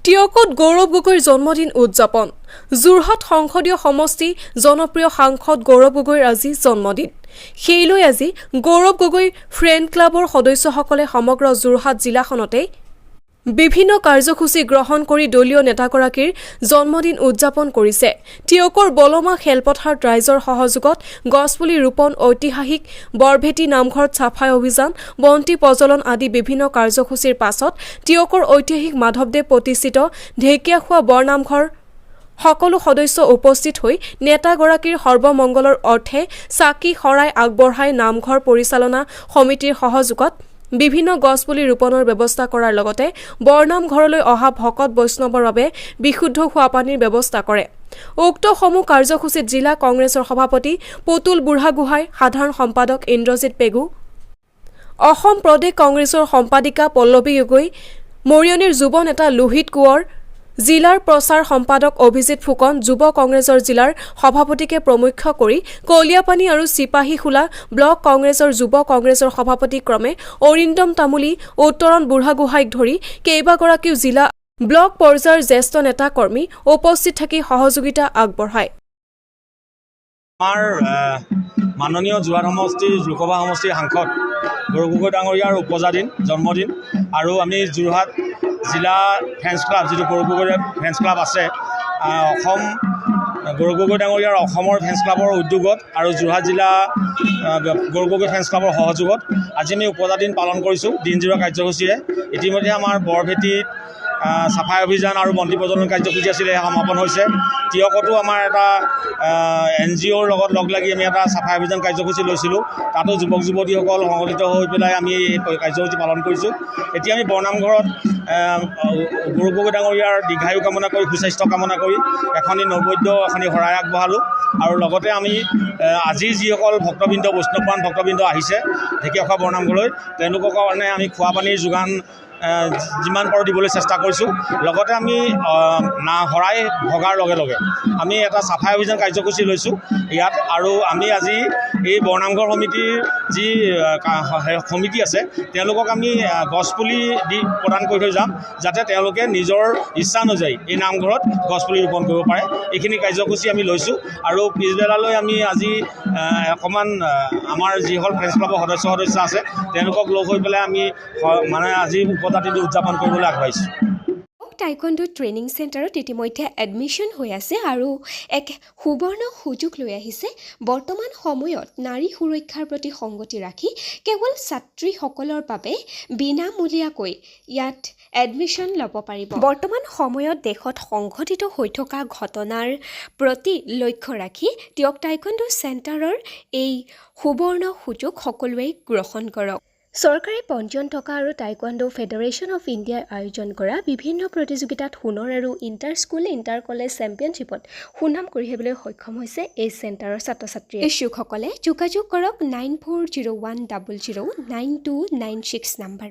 টিয়কত গৌৰৱ গগৈৰ জন্মদিন উদযাপন যোৰহাট সংসদীয় সমষ্টি জনপ্ৰিয় সাংসদ গৌৰৱ গগৈৰ আজি জন্মদিন সেইলৈ আজি গৌৰৱ গগৈ ফ্ৰেণ্ড ক্লাবৰ সদস্যসকলে সমগ্ৰ যোৰহাট জিলাখনতে বিভিন্ন কাৰ্যসূচী গ্ৰহণ কৰি দলীয় নেতাগৰাকীৰ জন্মদিন উদযাপন কৰিছে টিয়কৰ বলমা খেলপথাৰত ৰাইজৰ সহযোগত গছপুলি ৰোপণ ঐতিহাসিক বৰভেটি নামঘৰত ছাফাই অভিযান বন্তি প্ৰজ্বলন আদি বিভিন্ন কাৰ্যসূচীৰ পাছত টিয়কৰ ঐতিহাসিক মাধৱদেৱ প্ৰতিষ্ঠিত ঢেকীয়াখোৱা বৰনামঘৰ সকলো সদস্য উপস্থিত হৈ নেতাগৰাকীৰ সৰ্বমংগলৰ অৰ্থে চাকি শৰাই আগবঢ়াই নামঘৰ পৰিচালনা সমিতিৰ সহযোগত বিভিন্ন গছপুলি ৰোপণৰ ব্যৱস্থা কৰাৰ লগতে বৰনামঘৰলৈ অহা ভকত বৈষ্ণৱৰ বাবে বিশুদ্ধ খোৱাপানীৰ ব্যৱস্থা কৰে উক্ত সমূহ কাৰ্যসূচীত জিলা কংগ্ৰেছৰ সভাপতি পুতুল বুঢ়াগোহাঁই সাধাৰণ সম্পাদক ইন্দ্ৰজিৎ পেগু অসম প্ৰদেশ কংগ্ৰেছৰ সম্পাদিকা পল্লৱী গগৈ মৰিয়নিৰ যুৱ নেতা লোহিত কোঁৱৰ জিলাৰ প্ৰচাৰ সম্পাদক অভিজিৎ ফুকন যুৱ কংগ্ৰেছৰ জিলাৰ সভাপতিকে প্ৰমুখ্য কৰি কলিয়াপানী আৰু চিপাহীখোলা ব্লক কংগ্ৰেছৰ যুৱ কংগ্ৰেছৰ সভাপতি ক্ৰমে অৰিন্দম তামুলী উত্তৰণ বুঢ়াগোহাঁইক ধৰি কেইবাগৰাকীও জিলা ব্লক পৰ্যায়ৰ জ্যেষ্ঠ নেতা কৰ্মী উপস্থিত থাকি সহযোগিতা আগবঢ়ায় আমাৰ মাননীয় যোৰহাট সমষ্টিৰ লোকসভা সমষ্টিৰ সাংসদ গৌৰৱ গগৈ ডাঙৰীয়াৰ উপজাদিন জন্মদিন আৰু আমি যোৰহাট জিলা ফ্ৰেণ্ডছ ক্লাব যিটো গৌৰৱ গগৈ ফ্ৰেণ্ডছ ক্লাব আছে অসম গৌৰৱ গগৈ ডাঙৰীয়াৰ অসমৰ ফ্ৰেণ্ডছ ক্লাবৰ উদ্যোগত আৰু যোৰহাট জিলা গৌৰৱ গগৈ ফ্ৰেণ্ডছ ক্লাবৰ সহযোগত আজি আমি উপজাদিন পালন কৰিছোঁ দিনজোৰা কাৰ্যসূচীৰে ইতিমধ্যে আমাৰ বৰভেটিত চাফাই অভিযান আৰু বন্তি প্ৰজ্বলন কাৰ্যসূচী আছিলে সমাপন হৈছে টিয়কতো আমাৰ এটা NGOৰ লগত লগ লাগি আমি এটা চাফাই অভিযান কাৰ্যসূচী লৈছিলোঁ তাতো যুৱক যুৱতীসকল সংগঠিত হৈ পেলাই আমি এই কাৰ্যসূচী পালন কৰিছোঁ এতিয়া আমি বৰনামঘৰত গৌৰৱ গগৈ ডাঙৰীয়াৰ দীৰ্ঘায়ু কামনা কৰি সুস্বাস্থ্য কামনা কৰি এখনি নৈবেদ্য এখনি শৰাই আগবঢ়ালোঁ আৰু লগতে আমি আজি যিসকল ভক্তবৃন্দ বৈষ্ণৱবান ভক্তবৃন্দ আহিছে ঢেকীয়াখোৱা বৰনামঘৰলৈ তেওঁলোকৰ কাৰণে আমি খোৱা পানীৰ যোগান যিমান পাৰোঁ দিবলৈ চেষ্টা কৰিছোঁ লগতে আমি শৰাই ভগাৰ লগে লগে আমি এটা চাফাই অভিযান কাৰ্যসূচী লৈছোঁ ইয়াত আৰু আমি আজি এই বৰনামঘৰ সমিতিৰ যি সমিতি আছে তেওঁলোকক আমি গছপুলি দি প্ৰদান কৰি থৈ যাম যাতে তেওঁলোকে নিজৰ ইচ্ছা অনুযায়ী এই নামঘৰত গছপুলি ৰোপণ কৰিব পাৰে এইখিনি কাৰ্যসূচী আমি লৈছোঁ আৰু পিছবেলালৈ আমি আজি অকণমান আমাৰ যিসকল ফ্ৰেণ্ডছ ক্লাবৰ সদস্য আছে তেওঁলোকক লগ হৈ পেলাই আমি মানে আজি উপজাতিটো উদযাপন কৰিবলৈ আগবাঢ়িছোঁ টাইকোৱাণ্ডো ট্ৰেইনিং চেণ্টাৰত ইতিমধ্যে এডমিশ্যন হৈ আছে আৰু এক সুবৰ্ণ সুযোগ লৈ আহিছে বৰ্তমান সময়ত নাৰী সুৰক্ষাৰ প্ৰতি সংগতি ৰাখি কেৱল ছাত্ৰীসকলৰ বাবে বিনামূলীয়াকৈ ইয়াত এডমিশ্যন ল'ব পাৰিব বৰ্তমান সময়ত দেশত সংঘটিত হৈ থকা ঘটনাৰ প্ৰতি লক্ষ্য ৰাখি টিয়ক টাইকোৱাণ্ডো চেণ্টাৰৰ এই সুবৰ্ণ সুযোগ সকলোৱে গ্ৰহণ কৰক চৰকাৰী পঞ্জীয়ন থকা আৰু টাইকোৱাণ্ডো ফেডাৰেশ্যন অফ ইণ্ডিয়াই আয়োজন কৰা বিভিন্ন প্ৰতিযোগিতাত সোণৰ আৰু ইণ্টাৰ স্কুল ইণ্টাৰ কলেজ চেম্পিয়নশ্বিপত সুনাম কঢ়িয়াবলৈ সক্ষম হৈছে এই চেণ্টাৰৰ ছাত্ৰ ছাত্ৰী ইচ্ছুকসকলে যোগাযোগ কৰক 9401009296 নম্বৰত